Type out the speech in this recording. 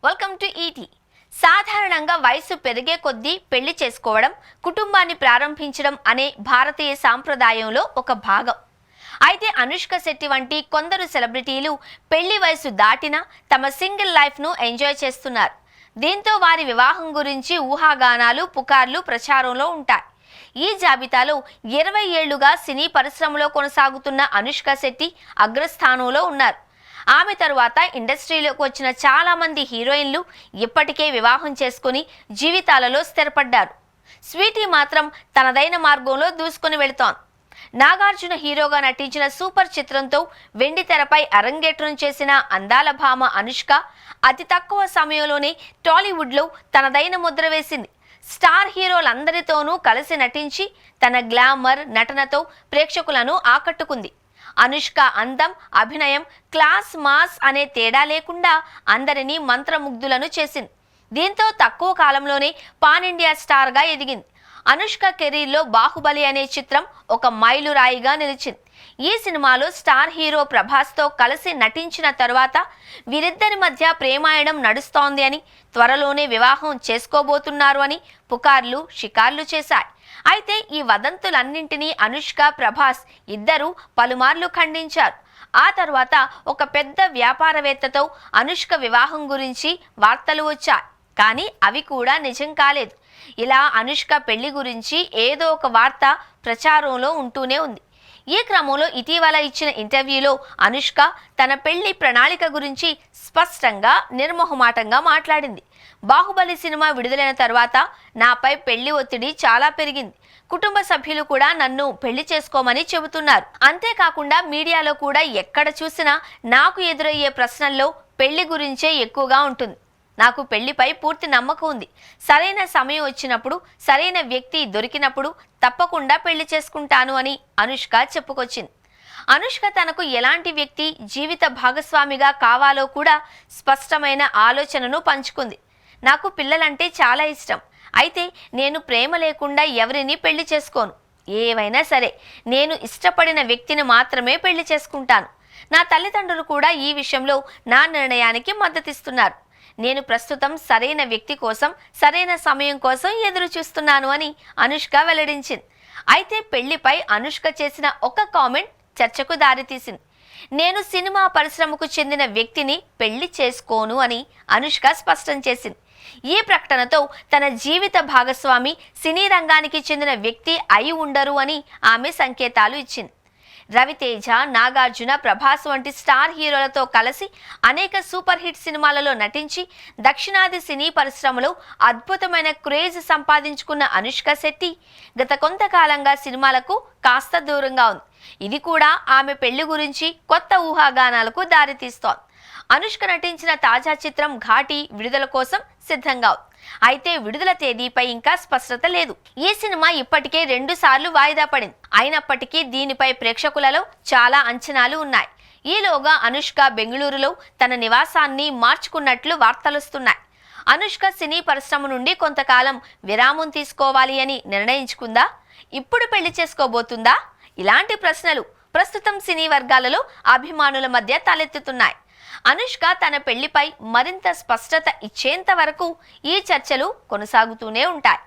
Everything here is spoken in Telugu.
వెల్కమ్ టు ఈటీ. సాధారణంగా వయసు పెరిగే కొద్దీ పెళ్లి చేసుకోవడం, కుటుంబాన్ని ప్రారంభించడం అనే భారతీయ సాంప్రదాయంలో ఒక భాగం. అయితే అనుష్క శెట్టి వంటి కొందరు సెలబ్రిటీలు పెళ్లి వయసు దాటినా తమ సింగిల్ లైఫ్ను ఎంజాయ్ చేస్తున్నారు. దీంతో వారి వివాహం గురించి ఊహాగానాలు, పుకార్లు ప్రచారంలో ఉంటాయి. ఈ జాబితాలో 20 ఏళ్లుగా సినీ పరిశ్రమలో కొనసాగుతున్న అనుష్క శెట్టి అగ్రస్థానంలో ఉన్నారు. ఆమె తరువాత ఇండస్ట్రీలోకి వచ్చిన చాలా మంది హీరోయిన్లు ఇప్పటికే వివాహం చేసుకుని జీవితాలలో స్థిరపడ్డారు. స్వీటీ మాత్రం తనదైన మార్గంలో దూసుకుని వెళుతోంది. నాగార్జున హీరోగా నటించిన సూపర్ చిత్రంతో వెండి తెరపై అరంగేట్రం చేసిన అందాల భామ అనుష్క అతి తక్కువ సమయంలోనే టాలీవుడ్లో తనదైన ముద్ర వేసింది. స్టార్ హీరోలందరితోనూ కలిసి నటించి తన గ్లామర్, నటనతో ప్రేక్షకులను ఆకట్టుకుంది. అనుష్క అందం, అభినయం, క్లాస్, మాస్ అనే తేడా లేకుండా అందరినీ మంత్రముగ్ధులను చేసింది. దీంతో తక్కువ కాలంలోనే పాన్ ఇండియా స్టార్గా ఎదిగింది. అనుష్క కెరీర్లో బాహుబలి అనే చిత్రం ఒక మైలురాయిగా నిలిచింది. ఈ సినిమాలో స్టార్ హీరో ప్రభాస్తో కలిసి నటించిన తరువాత వీరిద్దరి మధ్య ప్రేమాయణం నడుస్తోంది అని, త్వరలోనే వివాహం చేసుకోబోతున్నారు అని పుకార్లు, షికార్లు చేశాయి. అయితే ఈ వదంతులన్నింటినీ అనుష్క, ప్రభాస్ ఇద్దరూ పలుమార్లు ఖండించారు. ఆ తర్వాత ఒక పెద్ద వ్యాపారవేత్తతో అనుష్క వివాహం గురించి వార్తలు వచ్చాయి. కానీ అవి కూడా నిజం కాలేదు. ఇలా అనుష్క పెళ్లి గురించి ఏదో ఒక వార్త ప్రచారంలో ఉంటూనే ఉంది. ఈ క్రమంలో ఇటీవల ఇచ్చిన ఇంటర్వ్యూలో అనుష్క తన పెళ్లి ప్రణాళిక గురించి స్పష్టంగా, నిర్మోహమాటంగా మాట్లాడింది. బాహుబలి సినిమా విడుదలైన తర్వాత నాపై పెళ్లి ఒత్తిడి చాలా పెరిగింది. కుటుంబ సభ్యులు కూడా నన్ను పెళ్లి చేసుకోమని చెబుతున్నారు. అంతేకాకుండా మీడియాలో కూడా ఎక్కడ చూసినా నాకు ఎదురయ్యే ప్రశ్నల్లో పెళ్లి గురించే ఎక్కువగా ఉంటుంది. నాకు పెళ్లిపై పూర్తి నమ్మకం ఉంది. సరైన సమయం వచ్చినప్పుడు, సరైన వ్యక్తి దొరికినప్పుడు తప్పకుండా పెళ్లి చేసుకుంటాను అని అనుష్క చెప్పుకొచ్చింది. అనుష్క తనకు ఎలాంటి వ్యక్తి జీవిత భాగస్వామిగా కావాలో కూడా స్పష్టమైన ఆలోచనను పంచుకుంది. నాకు పిల్లలంటే చాలా ఇష్టం. అయితే నేను ప్రేమ లేకుండా ఎవరిని పెళ్లి చేసుకోను. ఏవైనా సరే నేను ఇష్టపడిన వ్యక్తిని మాత్రమే పెళ్లి చేసుకుంటాను. నా తల్లిదండ్రులు కూడా ఈ విషయంలో నా నిర్ణయానికి మద్దతిస్తున్నారు. నేను ప్రస్తుతం సరైన వ్యక్తి కోసం, సరైన సమయం కోసం ఎదురు చూస్తున్నాను అని అనుష్క వెల్లడించింది. అయితే పెళ్లిపై అనుష్క చేసిన ఒక కామెంట్ చర్చకు దారితీసింది. నేను సినిమా పరిశ్రమకు చెందిన వ్యక్తిని పెళ్లి చేసుకోను అని అనుష్క స్పష్టం చేసింది. ఈ ప్రకటనతో తన జీవిత భాగస్వామి సినీ రంగానికి చెందిన వ్యక్తి అయి ఉండరు అని ఆమె సంకేతాలు ఇచ్చింది. రవితేజ, నాగార్జున, ప్రభాస్ వంటి స్టార్ హీరోలతో కలిసి అనేక సూపర్ హిట్ సినిమాలలో నటించి దక్షిణాది సినీ పరిశ్రమలో అద్భుతమైన క్రేజ్ సంపాదించుకున్న అనుష్క శెట్టి గత కొంతకాలంగా సినిమాలకు కాస్త దూరంగా ఉంది. ఇది కూడా ఆమె పెళ్లి గురించి కొత్త ఊహాగానాలకు దారితీస్తోంది. అనుష్క నటించిన తాజా చిత్రం ఘాటి విడుదల కోసం సిద్ధంగా ఉంది. అయితే విడుదల తేదీపై ఇంకా స్పష్టత లేదు. ఈ సినిమా ఇప్పటికే 2 సార్లు వాయిదా పడింది. అయినప్పటికీ దీనిపై ప్రేక్షకులలో చాలా అంచనాలు ఉన్నాయి. ఈలోగా అనుష్క బెంగళూరులో తన నివాసాన్ని మార్చుకున్నట్లు వార్తలొస్తున్నాయి. అనుష్క సినీ పరిశ్రమ నుండి కొంతకాలం విరామం తీసుకోవాలి అని నిర్ణయించుకుందా? ఇప్పుడు పెళ్లి చేసుకోబోతుందా? ఇలాంటి ప్రశ్నలు ప్రస్తుతం సినీ వర్గాలలో అభిమానుల మధ్య తలెత్తుతున్నాయి. అనుష్క తన పెళ్లిపై మరింత స్పష్టత ఇచ్చేంత వరకు ఈ చర్చలు కొనసాగుతూనే ఉంటాయి.